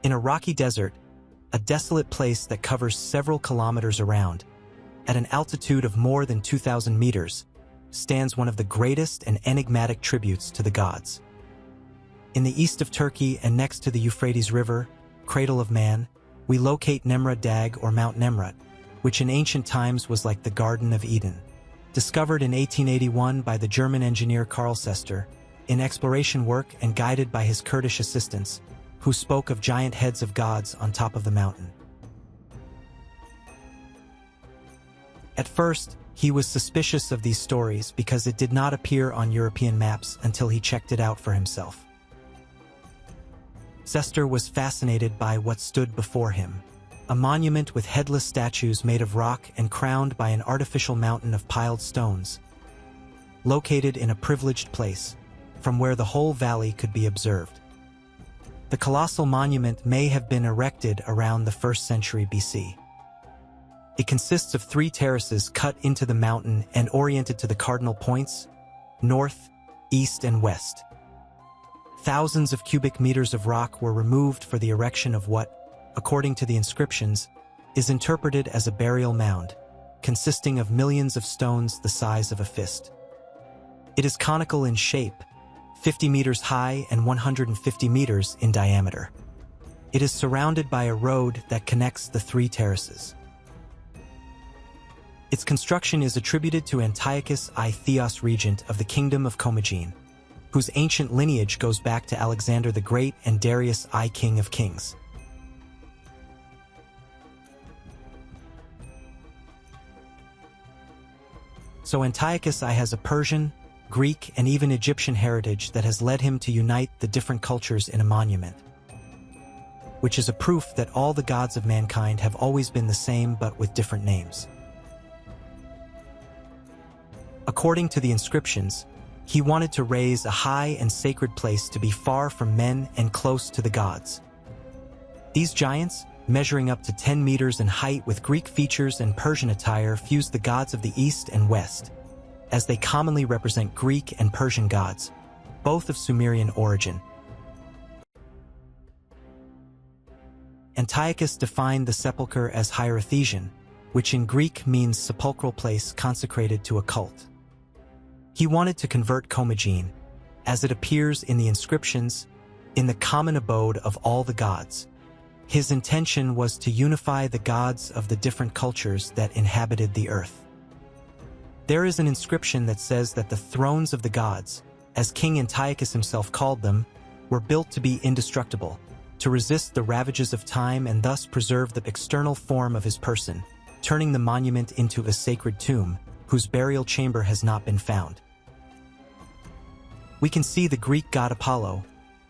In a rocky desert, a desolate place that covers several kilometers around, at an altitude of more than 2,000 meters, stands one of the greatest and enigmatic tributes to the gods. In the east of Turkey and next to the Euphrates River, cradle of man, we locate Nemrut Dag or Mount Nemrut, which in ancient times was like the Garden of Eden. Discovered in 1881 by the German engineer Karl Sester, in exploration work and guided by his Kurdish assistants, who spoke of giant heads of gods on top of the mountain. At first, he was suspicious of these stories because it did not appear on European maps until he checked it out for himself. Sester was fascinated by what stood before him, a monument with headless statues made of rock and crowned by an artificial mountain of piled stones, located in a privileged place, from where the whole valley could be observed. The colossal monument may have been erected around the 1st century BC. It consists of 3 terraces cut into the mountain and oriented to the cardinal points, north, east, and west. Thousands of cubic meters of rock were removed for the erection of what, according to the inscriptions, is interpreted as a burial mound, consisting of millions of stones the size of a fist. It is conical in shape, 50 meters high and 150 meters in diameter. It is surrounded by a road that connects the 3 terraces. Its construction is attributed to Antiochus I Theos, regent of the Kingdom of Commagene, whose ancient lineage goes back to Alexander the Great and Darius I, King of Kings. So Antiochus I has a Persian, Greek, and even Egyptian heritage that has led him to unite the different cultures in a monument, which is a proof that all the gods of mankind have always been the same but with different names. According to the inscriptions, he wanted to raise a high and sacred place to be far from men and close to the gods. These giants, measuring up to 10 meters in height with Greek features and Persian attire, fuse the gods of the East and West, as they commonly represent Greek and Persian gods, both of Sumerian origin. Antiochus defined the sepulchre as hierothesian, which in Greek means sepulchral place consecrated to a cult. He wanted to convert Commagene, as it appears in the inscriptions, in the common abode of all the gods. His intention was to unify the gods of the different cultures that inhabited the earth. There is an inscription that says that the thrones of the gods, as King Antiochus himself called them, were built to be indestructible, to resist the ravages of time and thus preserve the external form of his person, turning the monument into a sacred tomb, whose burial chamber has not been found. We can see the Greek god Apollo,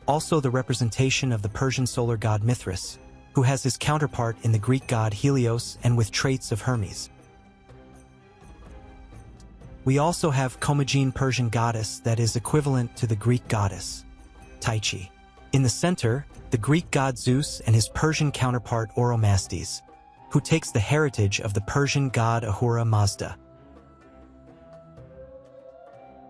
also the representation of the Persian solar god Mithras, who has his counterpart in the Greek god Helios and with traits of Hermes. We also have Commagene Persian goddess that is equivalent to the Greek goddess, Tyche. In the center, the Greek god Zeus and his Persian counterpart Oromasdes, who takes the heritage of the Persian god Ahura Mazda.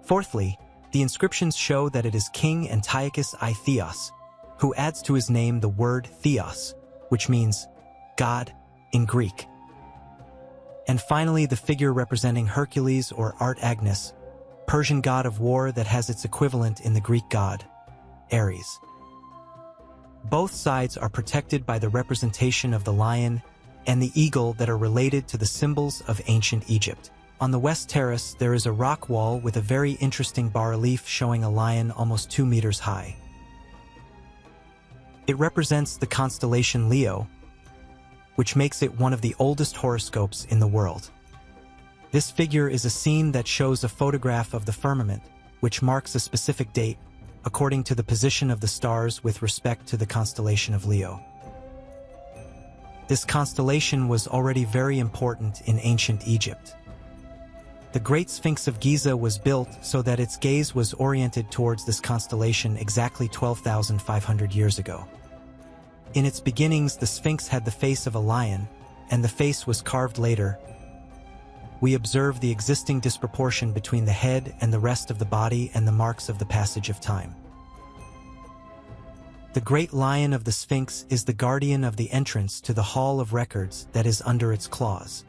Fourthly, the inscriptions show that it is King Antiochus I Theos, who adds to his name the word Theos, which means God in Greek. And finally, the figure representing Hercules or Art Agnes, Persian god of war that has its equivalent in the Greek god, Ares. Both sides are protected by the representation of the lion and the eagle that are related to the symbols of ancient Egypt. On the west terrace, there is a rock wall with a very interesting bas-relief showing a lion almost 2 meters high. It represents the constellation Leo, which makes it one of the oldest horoscopes in the world. This figure is a scene that shows a photograph of the firmament, which marks a specific date, according to the position of the stars with respect to the constellation of Leo. This constellation was already very important in ancient Egypt. The Great Sphinx of Giza was built so that its gaze was oriented towards this constellation exactly 12,500 years ago. In its beginnings, the Sphinx had the face of a lion, and the face was carved later. We observe the existing disproportion between the head and the rest of the body and the marks of the passage of time. The great lion of the Sphinx is the guardian of the entrance to the Hall of Records that is under its claws.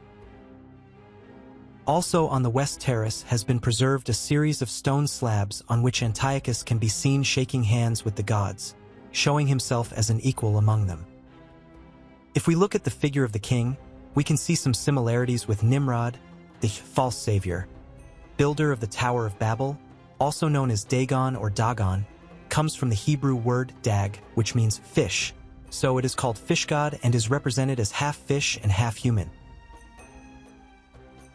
Also on the West Terrace has been preserved a series of stone slabs on which Antiochus can be seen shaking hands with the gods, showing himself as an equal among them. If we look at the figure of the king, we can see some similarities with Nimrod, the false savior. Builder of the Tower of Babel, also known as Dagon or Dagon, comes from the Hebrew word dag, which means fish, so it is called fish god and is represented as half fish and half human.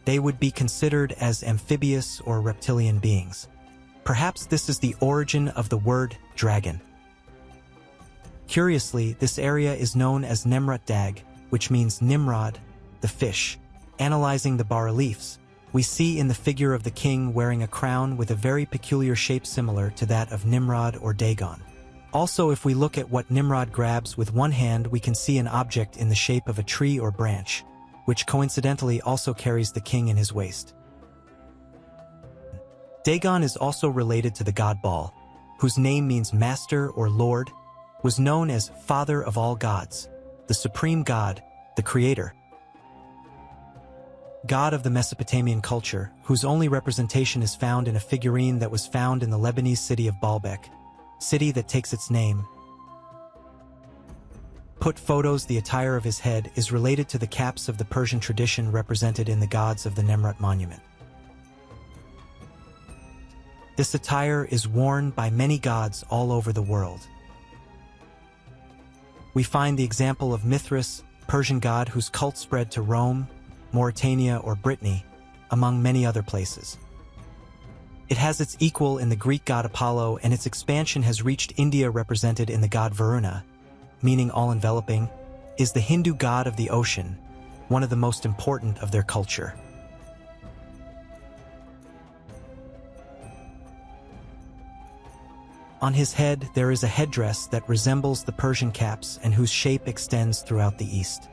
They would be considered as amphibious or reptilian beings. Perhaps this is the origin of the word dragon. Curiously, this area is known as Nemrut dag, which means Nimrod, the fish. Analyzing the bas-reliefs, we see in the figure of the king wearing a crown with a very peculiar shape similar to that of Nimrod or Dagon. Also, if we look at what Nimrod grabs with one hand, we can see an object in the shape of a tree or branch, which coincidentally also carries the king in his waist. Dagon is also related to the god Baal, whose name means master or lord, was known as father of all gods, the supreme god, the creator. God of the Mesopotamian culture, whose only representation is found in a figurine that was found in the Lebanese city of Baalbek, city that takes its name. Put photos. The attire of his head is related to the caps of the Persian tradition represented in the gods of the Nemrut monument. This attire is worn by many gods all over the world. We find the example of Mithras, Persian god whose cult spread to Rome, Mauritania or Brittany, among many other places. It has its equal in the Greek god Apollo, and its expansion has reached India, represented in the god Varuna, meaning all-enveloping, is the Hindu god of the ocean, one of the most important of their culture. On his head there is a headdress that resembles the Persian caps and whose shape extends throughout the east.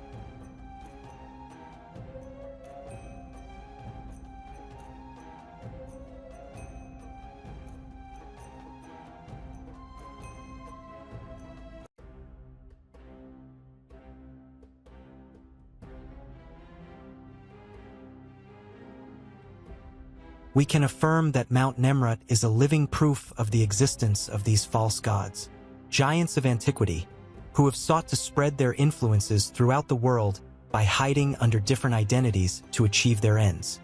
We can affirm that Mount Nemrut is a living proof of the existence of these false gods, giants of antiquity, who have sought to spread their influences throughout the world by hiding under different identities to achieve their ends.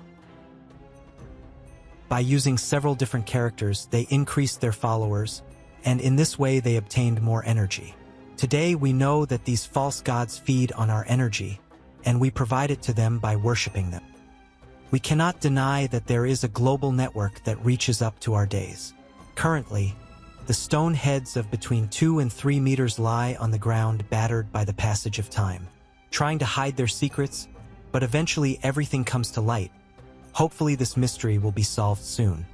By using several different characters, they increased their followers, and in this way they obtained more energy. Today we know that these false gods feed on our energy, and we provide it to them by worshiping them. We cannot deny that there is a global network that reaches up to our days. Currently, the stone heads of between 2 and 3 meters lie on the ground, battered by the passage of time, trying to hide their secrets, but eventually everything comes to light. Hopefully this mystery will be solved soon.